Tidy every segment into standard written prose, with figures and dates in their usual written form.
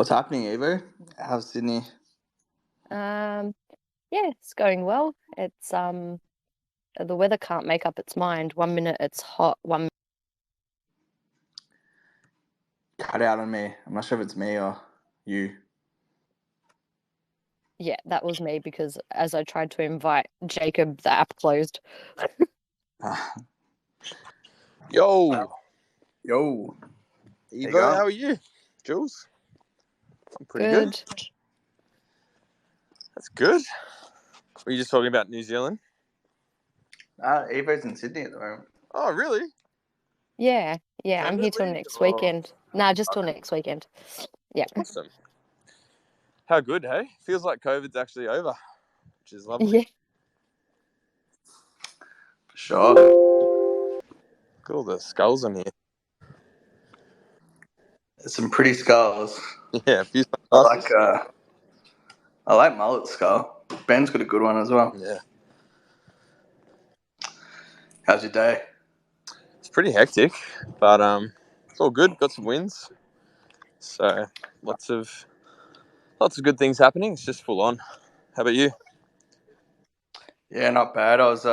What's happening, Evo? How's Sydney? Yeah, it's going well. It's the weather can't make up its mind. 1 minute it's hot, Cut out on me. I'm not sure if it's me or you. yeah, that was me because as I tried to invite Jacob, the app closed. Ah, Yo, yo. you Evo, go. how are you? Jules? I'm pretty good. Good. That's good. Were you just talking about New Zealand? Evo's in Sydney at the moment. Oh, really? Yeah, I'm here till Permanently? next Or... weekend. Nah, just till next weekend. Yeah. Awesome. How good, hey? Feels like COVID's actually over, which is lovely. Yeah. For sure. Look at all the skulls on here. There's some pretty skulls. Yeah, a few I like sunglasses. I like Mullet skull. Ben's got a good one as well. Yeah, How's your day? it's pretty hectic, but it's all good. Got some wins, so lots of good things happening. It's just full on. How about you? Yeah, not bad. I was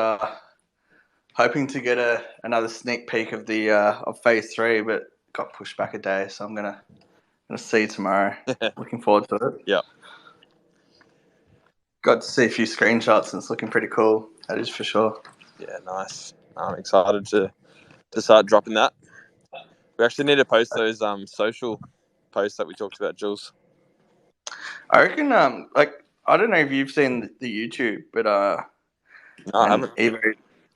hoping to get another sneak peek of the of phase 3, but got pushed back a day, so I'm gonna see you tomorrow. Looking forward to it. Yeah. Got to see a few screenshots and it's looking pretty cool. That is for sure. Yeah, nice. I'm excited to start dropping that. We actually need to post those social posts that we talked about, Jules. I reckon I don't know if you've seen the YouTube, but No, I and haven't.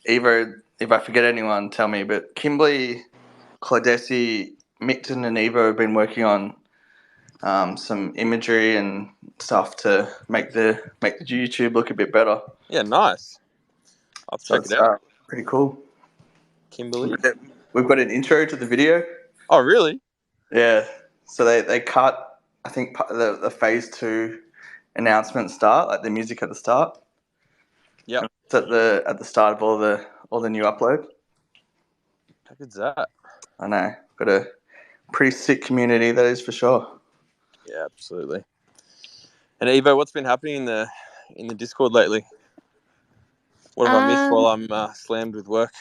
Evo, if I forget anyone, tell me. But Kimberly, Claudessi, Micton, and Evo have been working on some imagery and stuff to make the YouTube look a bit better. Yeah, nice. I'll So check it's it out. pretty cool. Kimberly. We've got an intro to the video. Oh, really? Yeah. So they cut, I think, the phase 2 announcement start, like the music at the start. Yep. It's at the start of all the new upload. How good's that? I know. Got a pretty sick community, that is for sure. Yeah, absolutely. And Evo, what's been happening in the Discord lately? What have I missed while I'm slammed with work?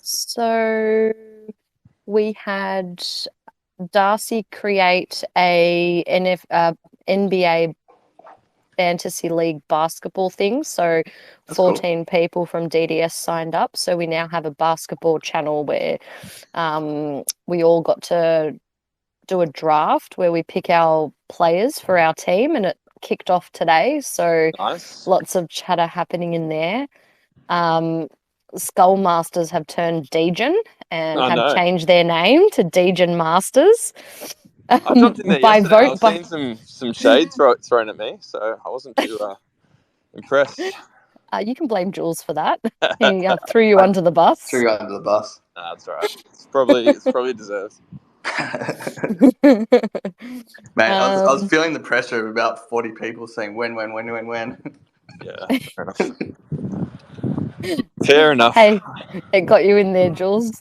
So we had Darcy create a NBA Fantasy League basketball thing. So That's 14 people from DDS signed up. So we now have a basketball channel where we all got to do a draft where we pick our players for our team, and it kicked off today. So Nice. lots of chatter happening in there. Skullmasters have turned Degen and have changed their name to Degen Masters. I jumped in there By yesterday. I vote was by seeing some shade thrown at me, so I wasn't too impressed. you can blame Jules for that. He threw you under the bus. Threw you under the bus. Nah, that's all right. It's probably deserved. Mate, I was feeling the pressure of about 40 people saying when. Yeah, fair enough. Fair enough. Hey, it got you in there, Jules.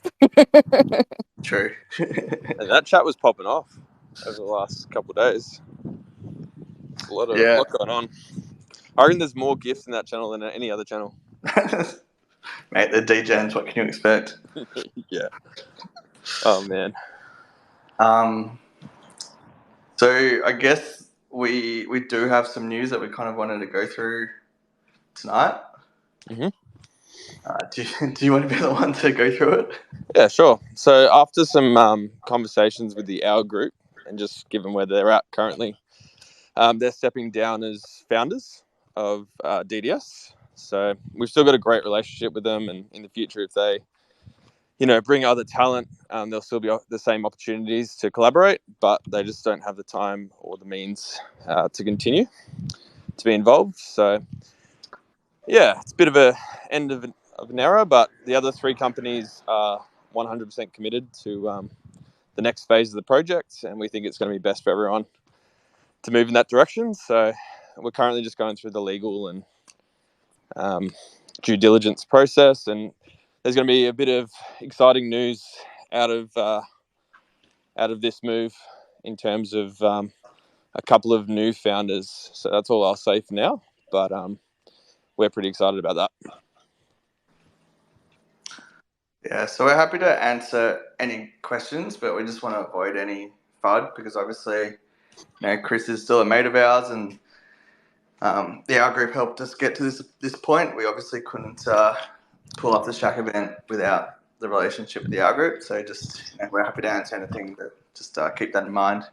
True. And that chat was popping off over the last couple of days. A lot going on. I reckon there's more gifts in that channel than any other channel. Mate, the DJs, what can you expect? Yeah. Oh, man. So I guess we do have some news that we kind of wanted to go through tonight. Mm-hmm. Do you want to be the one to go through it? Yeah, sure. So after some conversations with the Our group, and just given where they're at currently, they're stepping down as founders of DDS. So we've still got a great relationship with them, and in the future, if they, bring other talent, there'll still be the same opportunities to collaborate, but they just don't have the time or the means to continue to be involved. So yeah, it's a bit of a end of an era, but the other 3 companies are 100% committed to the next phase of the project, and we think it's going to be best for everyone to move in that direction. So we're currently just going through the legal and due diligence process, and there's going to be a bit of exciting news out of this move in terms of a couple of new founders. So that's all I'll say for now. But we're pretty excited about that. Yeah, so we're happy to answer any questions, but we just want to avoid any FUD because obviously, Chris is still a mate of ours, and our group helped us get to this point. We obviously couldn't pull off the Shack event without the relationship with the our group, so just we're happy to answer anything, but just keep that in mind.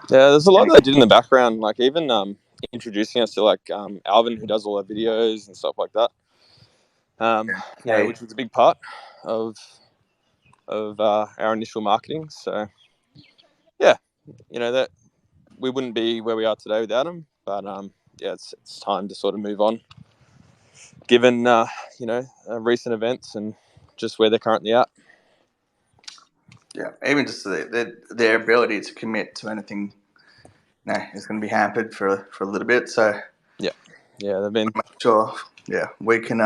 Yeah, there's a lot they did in the background, like even introducing us to like Alvin, who does all our videos and stuff like that. Which was a big part of our initial marketing. So that we wouldn't be where we are today without him. But it's time to sort of move on, given recent events and just where they're currently at. Yeah, even just their ability to commit to anything, is going to be hampered for a little bit. So yeah, they've been sure. Yeah, we can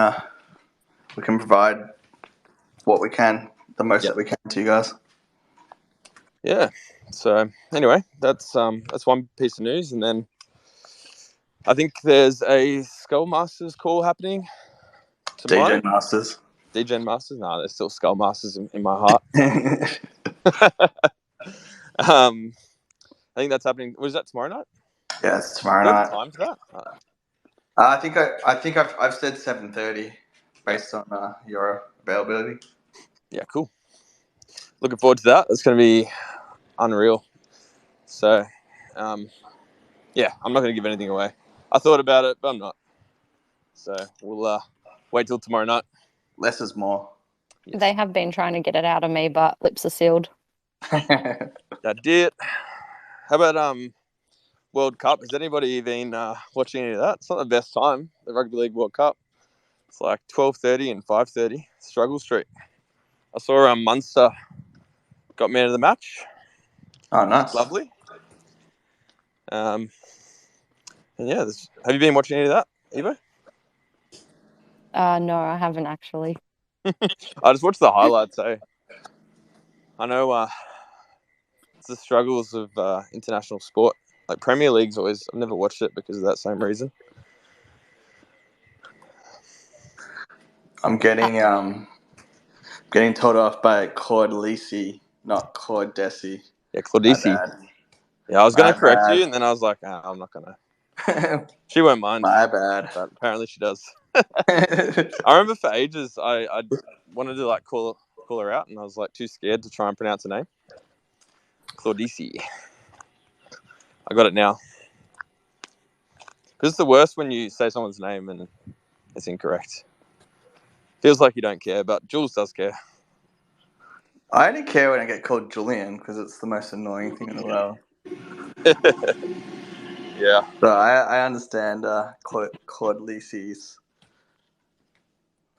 provide what we can, the most that we can to you guys. Yeah. So anyway, that's one piece of news, and then I think there's a Skull Masters call happening tomorrow. DJ Masters. DJ Masters? No, there's still Skull Masters in my heart. I think that's happening. Was that tomorrow night? Yeah, it's tomorrow Do you night. have time for that? I think I've said 7:30 based on your availability. Yeah, cool. Looking forward to that. It's going to be unreal. So, I'm not going to give anything away. I thought about it, but I'm not. So we'll wait till tomorrow night. Less is more. Yes. They have been trying to get it out of me, but lips are sealed. That did. How about World Cup? Has anybody been watching any of that? It's not the best time, the Rugby League World Cup. It's like 12:30 and 5:30. Struggle Street. I saw Munster got man of the match. Oh, nice. Lovely. And yeah, have you been watching any of that, Evo? No, I haven't actually. I just watched the highlights. So I know it's the struggles of international sport. Like Premier League's always, I've never watched it because of that same reason. I'm getting told off by Claude Lisi, not Claude Desi. Yeah, Claudisi. Yeah, I was going to correct you, and then I was like, I'm not going to. She won't mind. My bad. But apparently she does. I remember for ages, I wanted to like call her out, and I was like too scared to try and pronounce her name. Claudisi. I got it now. Because it's the worst when you say someone's name and it's incorrect. Feels like you don't care, but Jules does care. I only care when I get called Julian because it's the most annoying thing in the world. Yeah. So I understand Claude Lisi's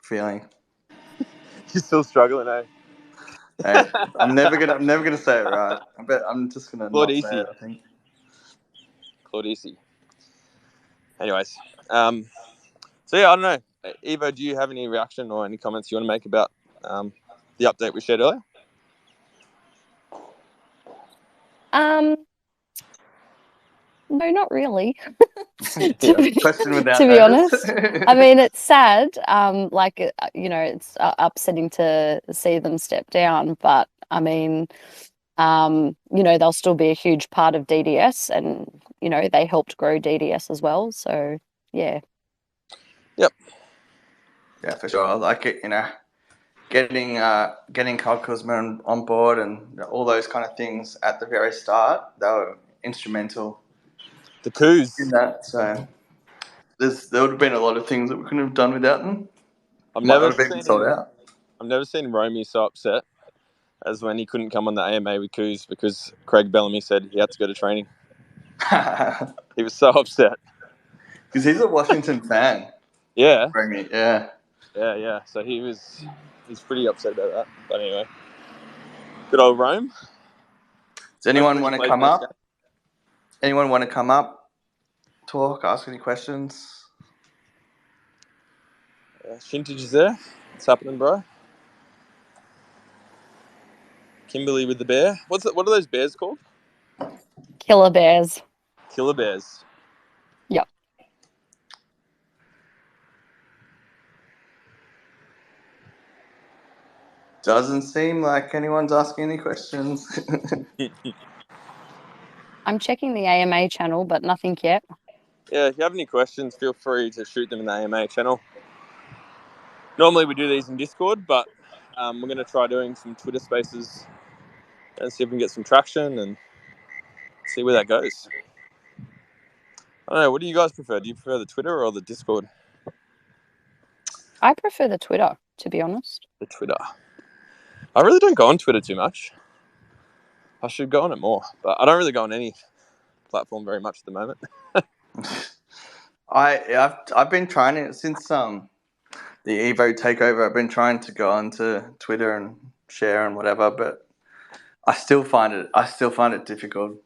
feeling. You're still struggling, eh? Hey, I'm never gonna say it right. I bet I'm just gonna not say it, I think. Claudisi. Anyways, so yeah, I don't know. Evo, do you have any reaction or any comments you want to make about the update we shared earlier? No, not really. Question without to be honest. I mean, it's sad. It's upsetting to see them step down, but I mean, they'll still be a huge part of DDS, and they helped grow DDS as well. So yeah. Yep. Yeah, for sure. Like it, getting Kyle Kuzma on board and all those kind of things at the very start, they were instrumental. The coups In that, so there would have been a lot of things that we couldn't have done without them. I've never seen Romy so upset as when he couldn't come on the AMA with coups because Craig Bellamy said he had to go to training. He was so upset. Because he's a Washington fan. Yeah. Romy, yeah. Yeah. So he's pretty upset about that. But anyway, good old Rome. Does anyone want to come up? Anyone want to come up, talk, ask any questions? Shintage is there. What's happening, bro? Kimberly with the bear. What are those bears called? Killer bears. Killer bears. Yep. Doesn't seem like anyone's asking any questions. I'm checking the AMA channel, but nothing yet. Yeah, if you have any questions, feel free to shoot them in the AMA channel. Normally we do these in Discord, but we're going to try doing some Twitter spaces and see if we can get some traction and see where that goes. I don't know, what do you guys prefer? Do you prefer the Twitter or the Discord? I prefer the Twitter, to be honest. The Twitter. I really don't go on Twitter too much. I should go on it more, but I don't really go on any platform very much at the moment. I've been trying it since the Evo takeover. I've been trying to go onto Twitter and share and whatever, but I still find it difficult.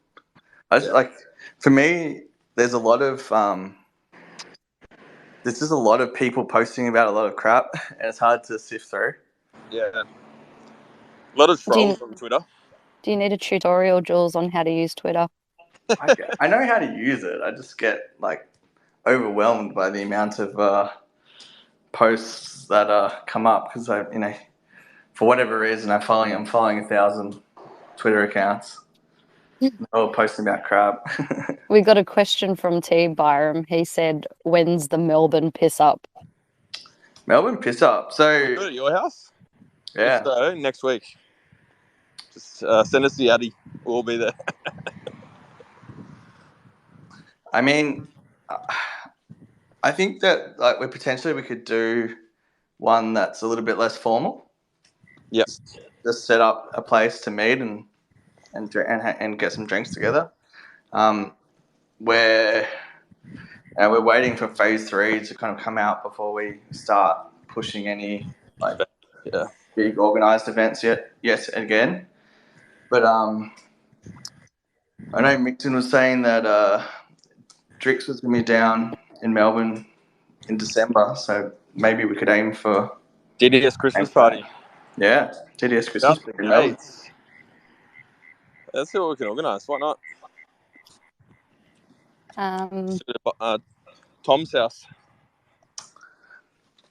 Like, for me, there's a lot of there's just a lot of people posting about a lot of crap, and it's hard to sift through. Yeah. A lot of trolls on Twitter. Do you need a tutorial, Jules, on how to use Twitter? I know how to use it. I just get like overwhelmed by the amount of posts that come up because for whatever reason I'm following 1,000 Twitter accounts. They're all posting about crap. We got a question from T. Byram. He said, "When's the Melbourne piss up?" Melbourne piss up. So We'll do it at your house? yeah. If so, next week. Just send us the Addy. We'll all be there. I mean, I think that like we could do one that's a little bit less formal. Yep. Just set up a place to meet and get some drinks together. Where we're waiting for phase 3 to kind of come out before we start pushing any big organised events yet again. But I know Mixon was saying that Drix was going to be down in Melbourne in December, so maybe we could aim for DDS Christmas party. Yeah, DDS Christmas party in Melbourne. Let's see what we can organise. Why not? Tom's house.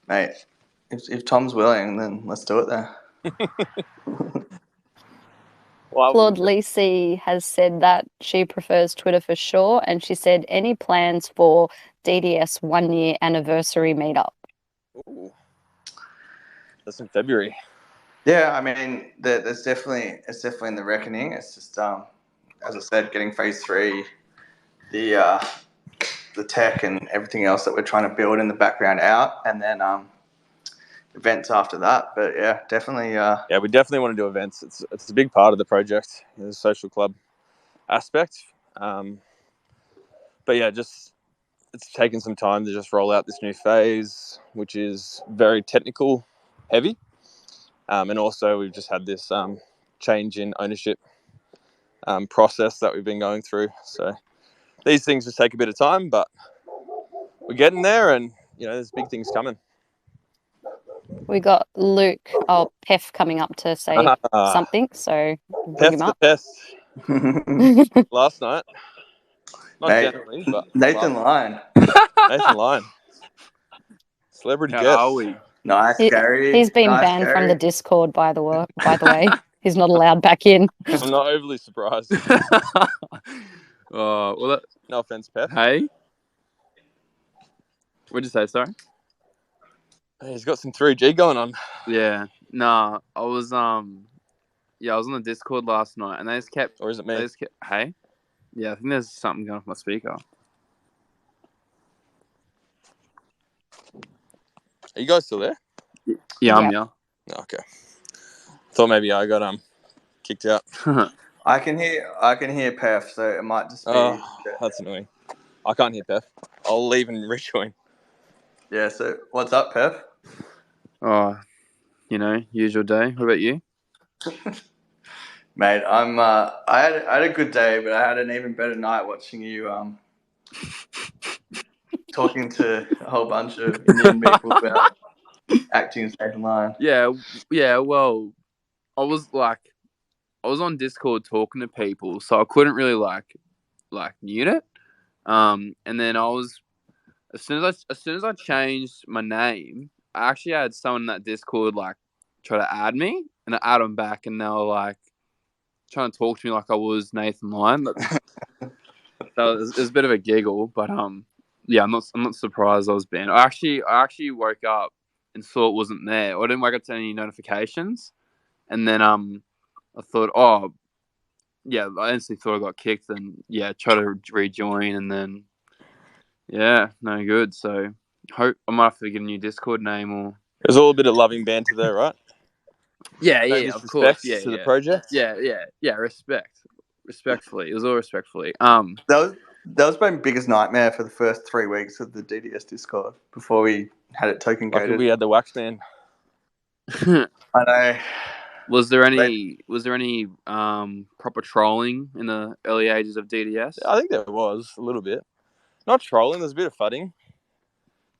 Mate, if Tom's willing, then let's do it there. Claude Lacey has said that she prefers Twitter for sure, and she said, any plans for DDS 1-year anniversary meetup? Ooh. That's in February. Yeah, I mean, it's definitely in the reckoning. It's just, as I said, getting phase 3, the tech and everything else that we're trying to build in the background out, and then events after that. But yeah, definitely. Yeah, we definitely want to do events. It's a big part of the project, the social club aspect. But yeah, it's taken some time to just roll out this new phase, which is very technical heavy. And also we've just had this change in ownership process that we've been going through. So these things just take a bit of time, but we're getting there, and there's big things coming. We got Pef coming up to say something, so bring him up. Pef last night. Not generally, but Nathan Lyon. Nathan Lyon. Celebrity guest. How are we? Nice, Gary. He's been banned from the Discord, by the way. He's not allowed back in. I'm not overly surprised. No offense, Pep. Hey? What'd you say, sorry? Hey, he's got some 3G going on. Yeah. Nah, I was on the Discord last night, and they just kept... Or is it me? Hey? Yeah, I think there's something going off my speaker. Are you guys still there? Yeah, I'm here. Okay. Thought maybe I got kicked out. I can hear Pef, so it might just be. Oh, that's annoying. I can't hear Pef. I'll leave and rejoin. Yeah. So what's up, Pef? Oh, usual day. What about you? Mate, I had a good day, but I had an even better night watching you talking to a whole bunch of Indian people about acting as Nathan Lyon. Yeah. Well, I was on Discord talking to people, so I couldn't really like mute it. And then as soon as I changed my name, I actually had someone in that Discord like try to add me, and I add them back, and they were like trying to talk to me like I was Nathan Lyon. It was a bit of a giggle, but yeah, I'm not surprised I was banned. I actually woke up and saw it wasn't there. I didn't wake up to any notifications, and then I thought, oh yeah, I instantly thought I got kicked, and yeah, try to rejoin, and then yeah, no good. So hope I might have to get a new Discord name or There's all a bit of loving banter there, right? yeah, No of course, disrespect to the project. yeah, respectfully. It was all respectfully. That was my biggest nightmare for the first 3 weeks of the DDS Discord before we had it token Lucky gated. we had the wax man. I know. Was there any proper trolling in the early ages of DDS? I think there was a little bit. Not trolling. There's a bit of fudding.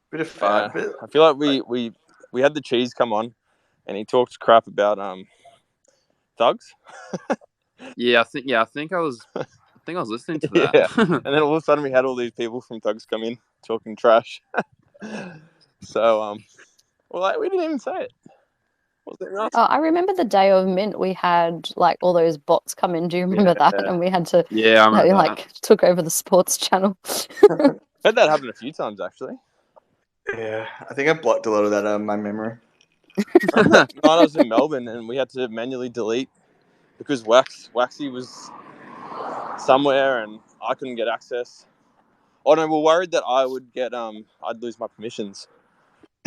Bit of fun. I feel like we had the cheese come on, and he talked crap about thugs. Yeah, I think I was listening to that. Yeah. And then all of a sudden we had all these people from thugs come in talking trash. So well, we didn't even say it. Was it nice? I remember the day of Mint, we had like all those bots come in. Do you remember that? And we had to, Yeah, I remember like, took over the sports channel. Had that happen a few times actually. Yeah, I think I blocked a lot of that out of my memory. Night I was in Melbourne and we had to manually delete because Waxy was somewhere and I couldn't get access. Oh no, we're worried that I would get I'd lose my permissions.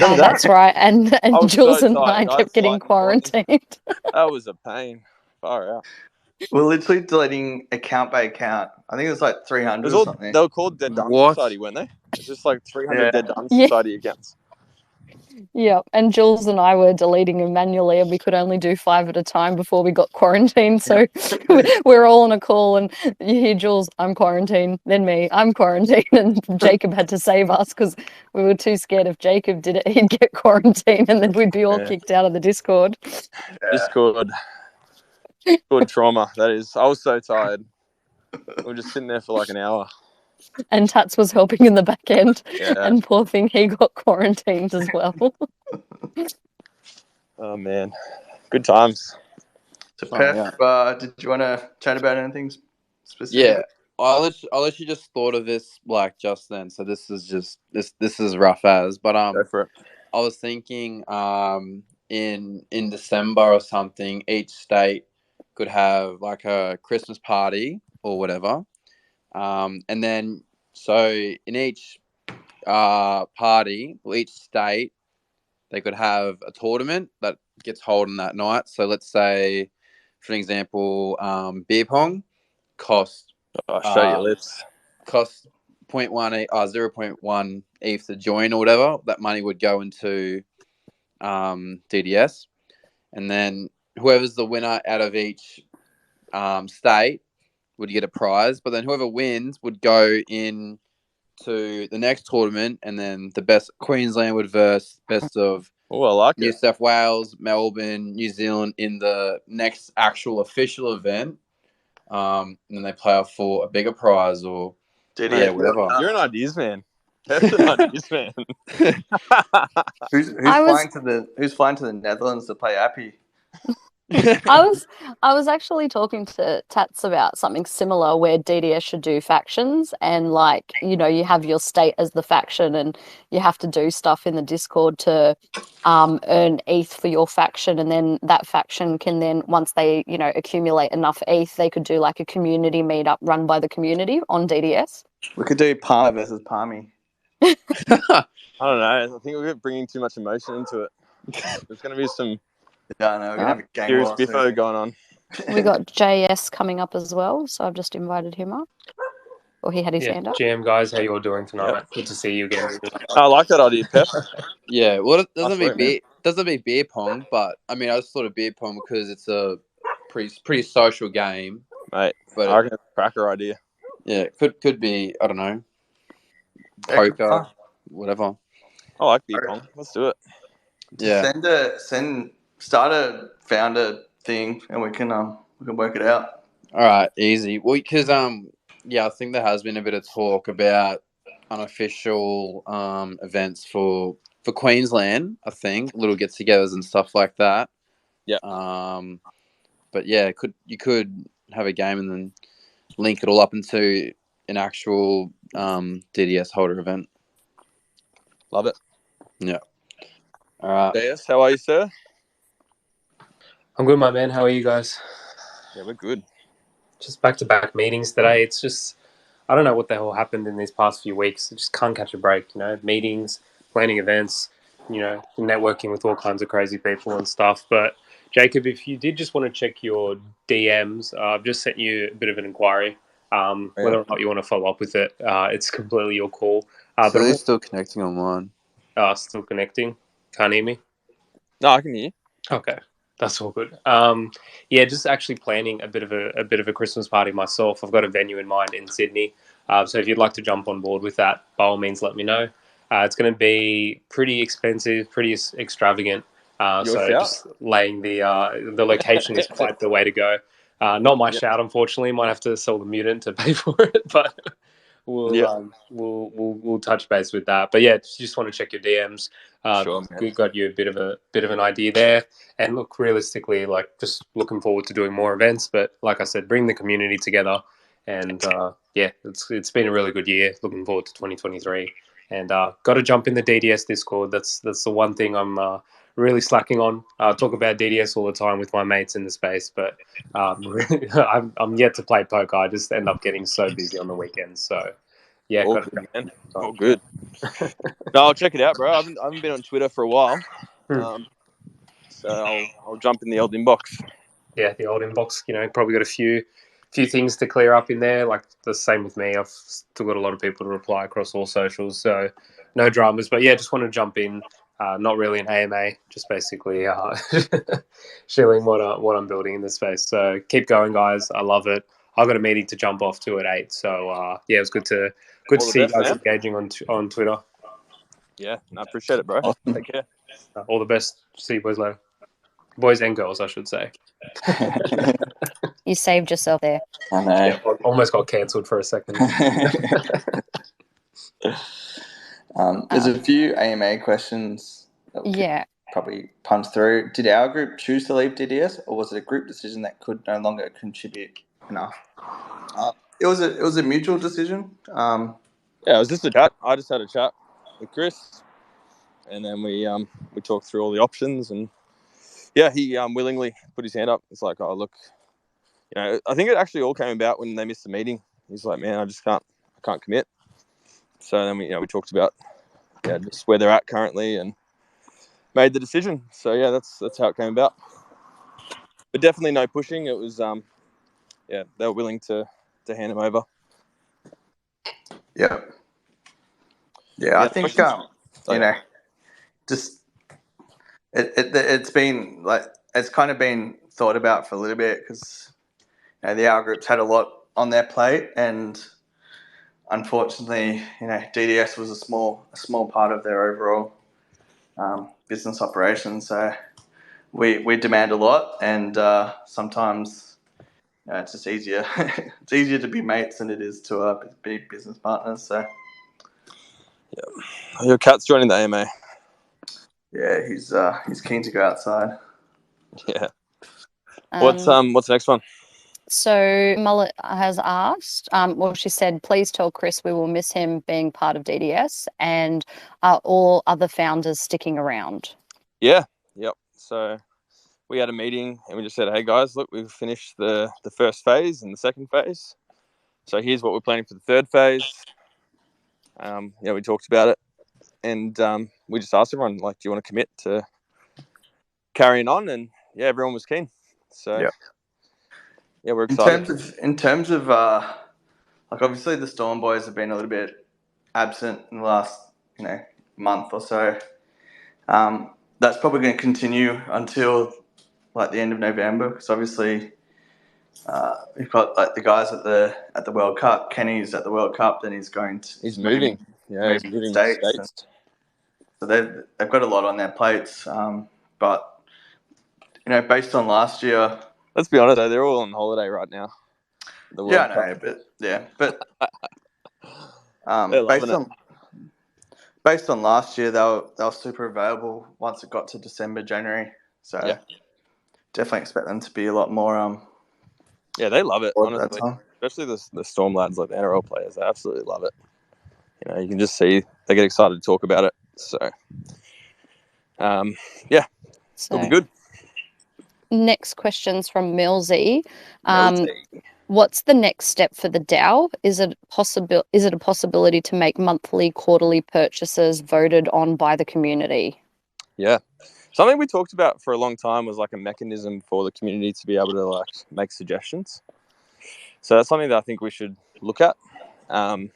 Oh, that's right. And was Jules so and I tired. kept getting quarantined. That was a pain. Far out. We're literally deleting account by account. I think it was like 300 or something. They were called Dead Done What? Society, weren't they? It's just like 300 Yeah. Dead Done Yeah. Society accounts. Yeah, and Jules and I were deleting them manually, and we could only do 5 at a time before we got quarantined. So we're all on a call, and you hear Jules, I'm quarantined, then me, I'm quarantined, and Jacob had to save us because we were too scared if Jacob did it, he'd get quarantined, and then we'd be all kicked out of the Discord. Yeah. Discord trauma, that is. I was so tired. We were just sitting there for like an hour. And Tats was helping in the back end, Yeah. and poor thing, he got quarantined as well. Oh man, good times. So, Pep, did you want to chat about anything specific? Yeah, I literally just thought of this like just then. So this is rough as, but Go for it. I was thinking in December or something, each state could have like a Christmas party or whatever. And then so in each party or each state, they could have a tournament that gets held on that night. So let's say, for an example, beer pong cost Show your lips. cost 0.1 ETH to join or whatever. That money would go into DDS, and then whoever's the winner out of each state would get a prize. But then whoever wins would go in to the next tournament, and then the best Queensland would verse best of Oh, I like New it. South Wales, Melbourne, New Zealand in the next actual official event. And then they play off for a bigger prize or whatever. You're an ideas man. That's an ideas man. Who's flying to the Netherlands to play Appy? I was actually talking to Tats about something similar where DDS should do factions, and like, you know, you have your state as the faction and you have to do stuff in the Discord to earn ETH for your faction, and then that faction can then, once they, you know, accumulate enough ETH, they could do like a community meetup run by the community on DDS. We could do Palmer versus Palmy. I don't know. I think we're bringing too much emotion into it. There's going to be some Yeah, I know. We're going to have a gang serious war biffo soon. going on. We got JS coming up as well, so I've just invited him up. Or he had his hand up. GM guys, how you all doing tonight? Good to see you again. I like that idea, Pep. Yeah, well, it Absolutely. doesn't be beer pong, but I mean, I just thought of beer pong because it's a pretty social game, Mate, but I reckon it's a cracker idea. yeah, it could be, I don't know, poker, whatever. I like beer pong. Let's do it. Yeah, Start a founder thing, and we can work it out. all right, easy. Well, because Yeah, I think there has been a bit of talk about unofficial events for Queensland. I think little get-togethers and stuff like that. Yeah. But yeah, you could have a game and then link it all up into an actual DDS holder event. Love it. Yeah. All right. DS, how are you, sir? I'm good, my man. How are you guys? Yeah, we're good. Just back-to-back meetings today. It's just, I don't know what the hell happened in these past few weeks. I just can't catch a break, meetings, planning events, networking with all kinds of crazy people and stuff. But Jacob, if you did just want to check your DMs, I've just sent you a bit of an inquiry. Whether or not you want to follow up with it, it's completely your call. So But they're I'm still connecting online. still connecting. Can't hear me? No, I can hear you. Okay, that's all good. Yeah, just actually planning a bit of a Christmas party myself. I've got a venue in mind in Sydney, so if you'd like to jump on board with that, by all means, let me know. It's going to be pretty expensive, pretty extravagant. Your So shout. just laying the location is quite the way to go. Not my Yep. shout, unfortunately. Might have to sell the mutant to pay for it, but we'll touch base with that. But yeah, just want to check your DMs. Sure, man. We got you a bit of an idea there. And look, realistically, like just looking forward to doing more events. But like I said, bring the community together. And yeah, it's been a really good year. Looking forward to 2023. And got to jump in the DDS Discord. That's the one thing I'm really slacking on. Talk about DDS all the time with my mates in the space, but I'm yet to play poker. I just end up getting so busy on the weekends. So yeah, All got to good, man. time. All good. No, I'll check it out, bro. I haven't been on Twitter for a while, so I'll jump in the old inbox. Yeah, the old inbox. Probably got a few things to clear up in there. Like the same with me. I've still got a lot of people to reply across all socials, so no dramas. But yeah, just want to jump in. Not really an AMA, just basically shilling what I'm building in this space. So keep going, guys. I love it. I've got a meeting to jump off to at 8. So yeah, it was good to All the see best, you guys man. engaging on Twitter. Yeah, I appreciate it, bro. Awesome. Take care. All the best. See you boys later. Boys and girls, I should say. You saved yourself there. I know. Yeah, almost got cancelled for a second. There's a few AMA questions that we could Yeah. probably punch through. Did our group choose to leave DDS, or was it a group decision that could no longer contribute enough? It was a mutual decision. Yeah, it was just a chat. I just had a chat with Chris, and then we talked through all the options, and yeah, he willingly put his hand up. It's like, oh look, I think it actually all came about when they missed the meeting. He's like, man, I can't commit. So then we talked about just where they're at currently and made the decision. So yeah, that's how it came about. But definitely no pushing. It was they were willing to hand him over. Yeah. Yeah, I think just it's been like it's kind of been thought about for a little bit because the hour groups had a lot on their plate, and unfortunately, DDS was a small part of their overall business operation. So we demand a lot, and sometimes it's just easier. It's easier to be mates than it is to be business partners. So yeah, your cat's joining the AMA. Yeah, he's keen to go outside. Yeah. What's the next one? So Mullet has asked, she said, please tell Chris we will miss him being part of DDS, and are all other founders sticking around? Yeah, yep. So we had a meeting and we just said, hey guys, look, we've finished the first phase and the second phase. So here's what we're planning for the third phase. We talked about it, and we just asked everyone, like, do you want to commit to carrying on? And yeah, everyone was keen. So yeah, we're excited. In terms of like obviously the Storm boys have been a little bit absent in the last month or so. That's probably going to continue until like the end of November, because obviously we've got like the guys at the World Cup. Kenny's at the World Cup, then he's moving. Yeah, he's moving states. So they've got a lot on their plates. But based on last year, let's be honest though, they're all on holiday right now. the Yeah, World I Cup. know, but They're loving based on last year, they were super available once it got to December, January. So Yeah. definitely expect them to be a lot more Yeah, they love it, forward that honestly. time. Especially the Storm lads, like the NRL players, they absolutely love it. You know, you can just see they get excited to talk about it. So, yeah, So it'll be good. next question's from Millsy. Millsy. What's the next step for the DAO? Is it a possibility to make monthly, quarterly purchases voted on by the community? Yeah. Something we talked about for a long time was like a mechanism for the community to be able to like make suggestions. So that's something that I think we should look at. But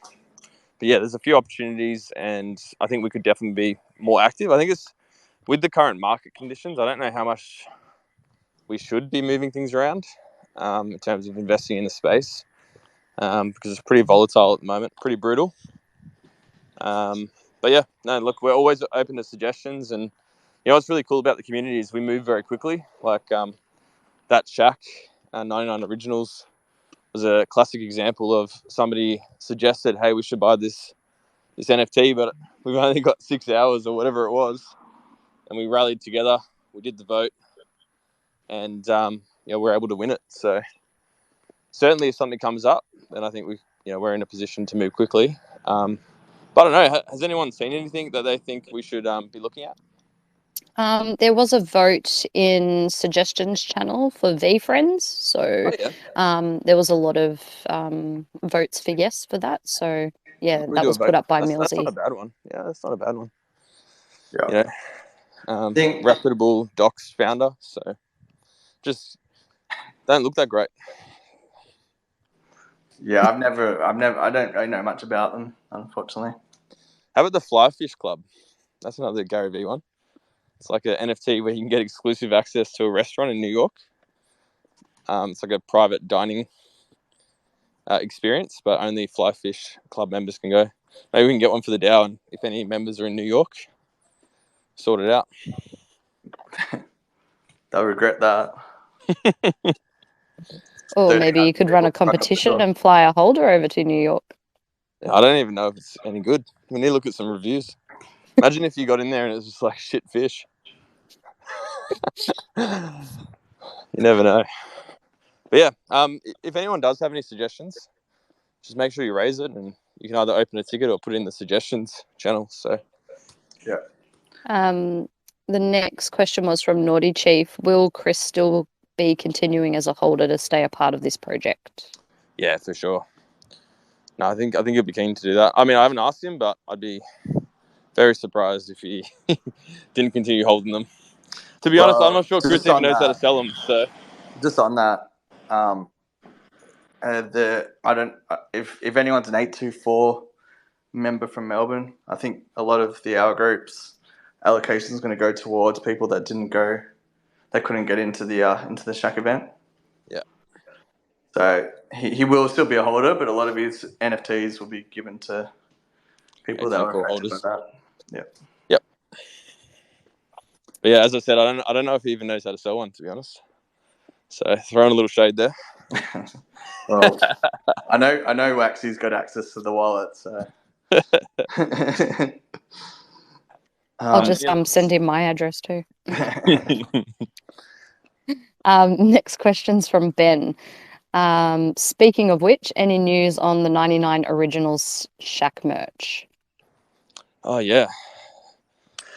yeah, there's a few opportunities, and I think we could definitely be more active. I think it's with the current market conditions. I don't know how much we should be moving things around in terms of investing in the space because it's pretty volatile at the moment, pretty brutal. But yeah, no, look, we're always open to suggestions, and you know what's really cool about the community is we move very quickly. Like that shack, 99 Originals, was a classic example of somebody suggested, hey, we should buy this NFT, but we've only got 6 hours or whatever it was, and we rallied together. We did the vote, and we're able to win it. So certainly, if something comes up, then I think we're in a position to move quickly. But I don't know. Has anyone seen anything that they think we should be looking at? There was a vote in suggestions channel for VFriends, so there was a lot of votes for yes for that. So yeah, that was put up by That's not a Millsy. bad one. Yeah, that's not a bad one. Yeah. Reputable docs founder. So just don't look that great. Yeah, I don't really know much about them, unfortunately. How about the Fly Fish Club? That's another Gary Vee one. It's like an NFT where you can get exclusive access to a restaurant in New York. It's like a private dining experience, but only Fly Fish Club members can go. Maybe we can get one for the DAO, and if any members are in New York, sort it out. They'll regret that. Or maybe you could run a competition and fly a holder over to New York. Yeah, I don't even know if it's any good. We need to look at some reviews. Imagine if you got in there and it was just like shit fish. You never know. But yeah, if anyone does have any suggestions, just make sure you raise it, and you can either open a ticket or put it in the suggestions channel. So yeah. The next question was from Naughty Chief. Will Chris still be continuing as a holder to stay a part of this project? Yeah, for sure. No, I think he'll be keen to do that. I mean, I haven't asked him, but I'd be very surprised if he didn't continue holding them. To be honest, I'm not sure Chris even knows how to sell them. So just on that, if anyone's an 824 member from Melbourne, I think a lot of the hour groups allocation is going to go towards people that couldn't get into the Shack event. Yeah. So he will still be a holder, but a lot of his NFTs will be given to people that were affected by that. Yep. But yeah, as I said, I don't know if he even knows how to sell one, to be honest. So throwing a little shade there. Well, I know Waxy's got access to the wallet, so I'll just send him my address too. Next question's from Ben. Speaking of which, any news on the 99 Originals Shack merch? Oh yeah.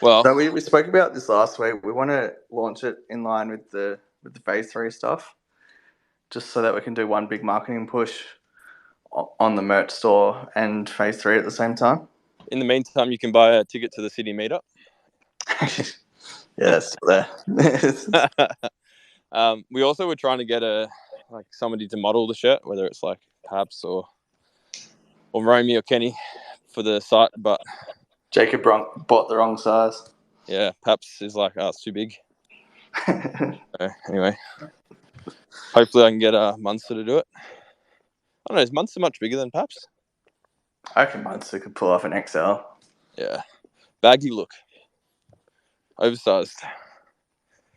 Well, so we spoke about this last week. We want to launch it in line with the phase 3 stuff, just so that we can do one big marketing push on the merch store and phase 3 at the same time. In the meantime, you can buy a ticket to the city meetup. Yeah, it's still there. We also were trying to get somebody to model the shirt, whether it's like Paps or Romy or Kenny for the site, but Jacob bought the wrong size. Yeah, Paps is like, it's too big. So, anyway, hopefully I can get Munster to do it. I don't know, is Munster much bigger than Paps? I reckon Munster could pull off an XL. Yeah, baggy look, oversized.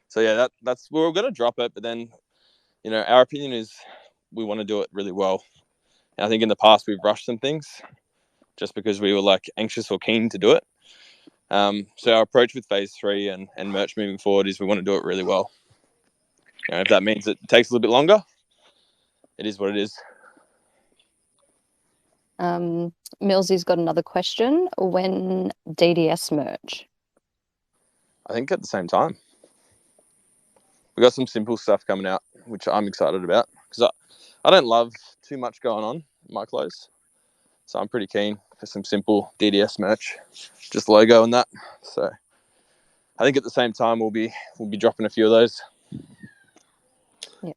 So yeah, that's we're going to drop it, but then our opinion is we want to do it really well. And I think in the past we've rushed some things just because we were like anxious or keen to do it. So our approach with phase 3 and merch moving forward is we want to do it really well. You know, if that means it takes a little bit longer, it is what it is. Millsy's got another question. When DDS merch? I think at the same time. We got some simple stuff coming out, which I'm excited about because I don't love too much going on in my clothes. So I'm pretty keen for some simple DDS merch, just logo and that. So I think at the same time we'll be dropping a few of those. Yeah.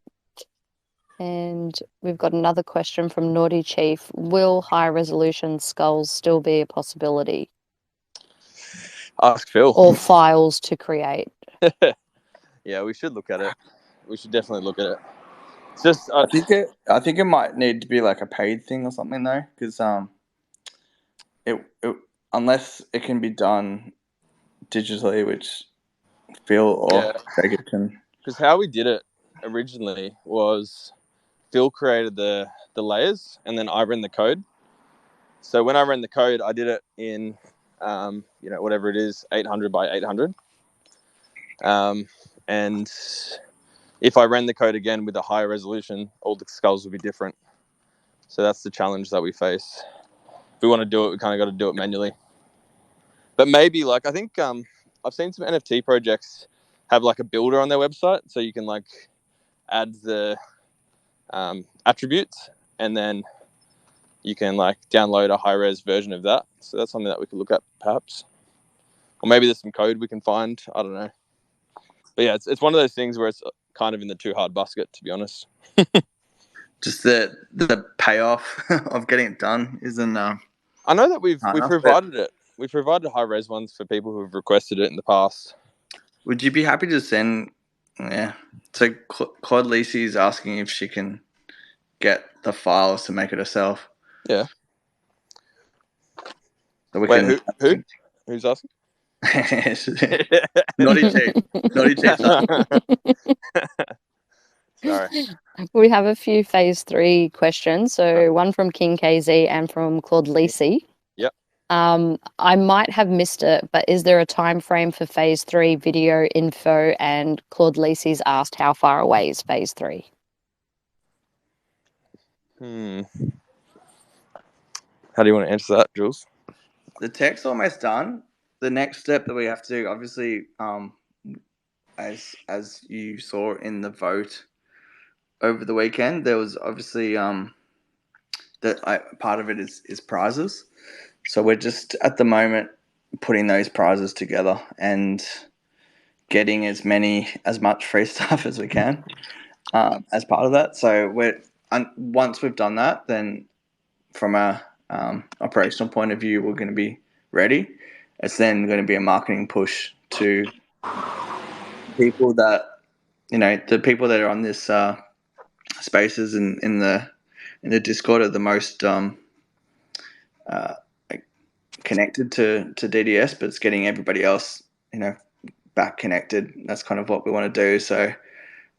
And we've got another question from Naughty Chief. Will high resolution skulls still be a possibility? Ask Phil. Or files to create? Yeah, we should look at it. We should definitely look at it. It's just I think it might need to be like a paid thing or something though, because it unless it can be done digitally, which Phil or Gregor can. Because how we did it originally was Phil created the layers and then I ran the code. So when I ran the code, I did it in whatever it is, 800 by 800. And if I ran the code again with a higher resolution, all the skulls would be different. So that's the challenge that we face. If we want to do it, we kind of got to do it manually. But maybe, like, I think I've seen some NFT projects have like a builder on their website, so you can like add the attributes, and then you can like download a high-res version of that. So that's something that we could look at, perhaps. Or maybe there's some code we can find. I don't know. But yeah, it's one of those things where it's kind of in the too hard basket, to be honest. Just the payoff of getting it done isn't. I know that we've provided but it. We've provided high res ones for people who have requested it in the past. Would you be happy to send? Yeah. So Claude Lisi is asking if she can get the files to make it herself. Yeah. So we Wait, who? Who's asking? Naughty Chief. Sorry. We have a few phase 3 questions. So one from King KZ and from Claude Lisi. Yep. I might have missed it, but is there a time frame for phase 3 video info? And Claude Lisi's asked, how far away is phase 3? How do you want to answer that, Jules? The tech's almost done. The next step that we have to, obviously, as you saw in the vote over the weekend, there was obviously part of it is prizes. So we're just at the moment putting those prizes together and getting as much free stuff as we can as part of that. So once we've done that, then from a operational point of view, we're going to be ready. It's then going to be a marketing push to people that the people that are on this spaces in the Discord are the most connected to DDS, but it's getting everybody else back connected. That's kind of what we want to do. So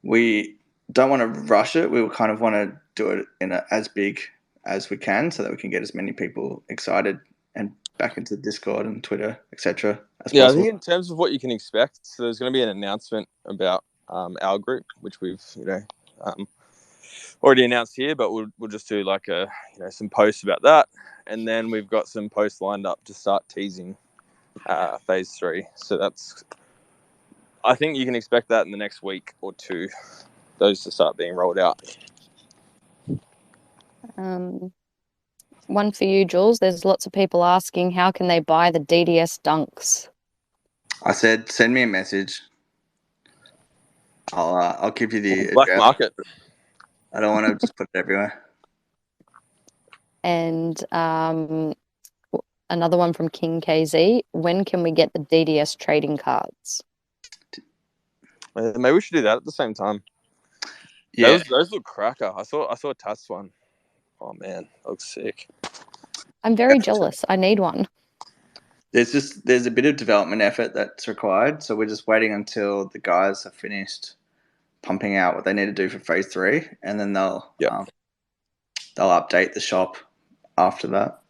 we don't want to rush it. We kind of want to do it in as big as we can, so that we can get as many people excited and back into Discord and Twitter, etc. Yeah, possible. I think in terms of what you can expect, so there's going to be an announcement about our group, which we've already announced here, but we'll just do like some posts about that, and then we've got some posts lined up to start teasing phase 3. So I think you can expect that in the next week or two, those to start being rolled out. One for you, Jules. There's lots of people asking, how can they buy the DDS dunks? I said, send me a message. I'll give you the Black address. market. I don't want to just put it everywhere. And another one from King KZ. When can we get the DDS trading cards? Maybe we should do that at the same time. Yeah, those look cracker. I saw a Tats one. Oh man, that looks sick. I'm very jealous. I need one. there's a bit of development effort that's required, so we're just waiting until the guys have finished pumping out what they need to do for phase 3, and then they'll update the shop after that.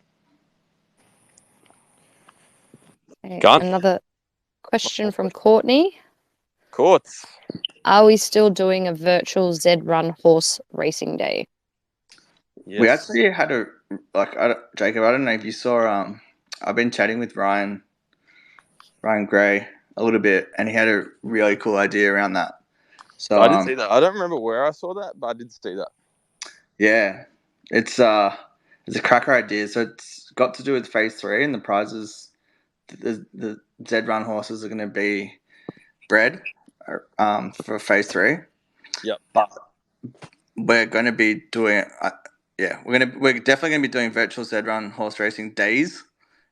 Okay, Gone. another question from Courtney. Courts. Are we still doing a virtual Z Run horse racing day? Yes. We actually had Jacob, I don't know if you saw, I've been chatting with Ryan Gray a little bit, and he had a really cool idea around that. So I did see that. I don't remember where I saw that, but I did see that. Yeah, it's a cracker idea. So it's got to do with phase 3, and the prizes. The Z Run horses are going to be bred for phase 3. Yep. But we're going to be doing we're definitely going to be doing virtual Z Run horse racing days,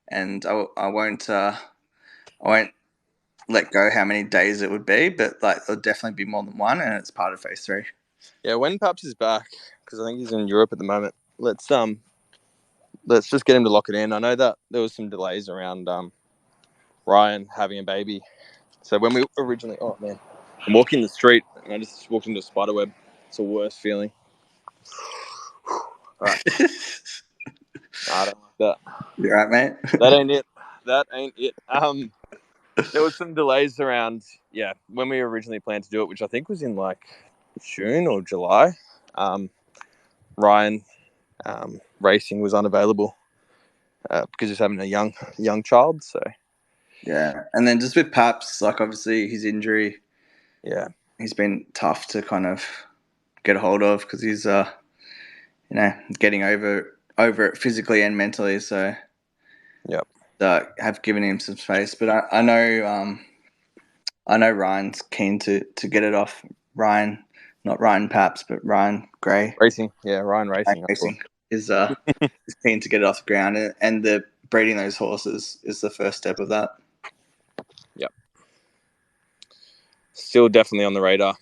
and I won't let go how many days it would be, but like it'll definitely be more than one, and it's part of phase 3. Yeah, when Paps is back, because I think he's in Europe at the moment. Let's just get him to lock it in. I know that there was some delays around Ryan having a baby. So when we originally, I'm walking the street and I just walked into a spider web. It's the worst feeling. All right. I don't like that. You right, mate? That ain't it. There was some delays around, when we originally planned to do it, which I think was in like June or July. Ryan racing was unavailable because he's having a young child. So Yeah, and then just with Paps, like obviously his injury, yeah, he's been tough to kind of get a hold of because he's getting over it physically and mentally. So yep. Have given him some space, but I know Ryan's keen to get it off. Ryan, not Ryan Paps, but Ryan Gray Racing, Ryan Racing. Racing is keen to get it off the ground, and the breeding those horses is the first step of that. Yep. Still definitely on the radar.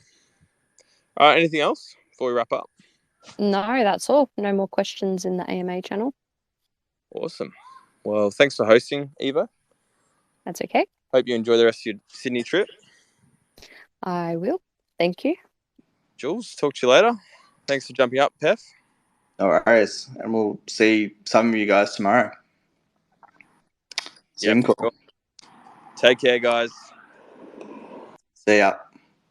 All right, anything else before we wrap up? No, that's all. No more questions in the AMA channel. Awesome. Well, thanks for hosting, Eva. That's okay. Hope you enjoy the rest of your Sydney trip. I will. Thank you. Jules, talk to you later. Thanks for jumping up, Pef. All right, and we'll see some of you guys tomorrow. Yeah, Cool. sure. Take care, guys. See ya.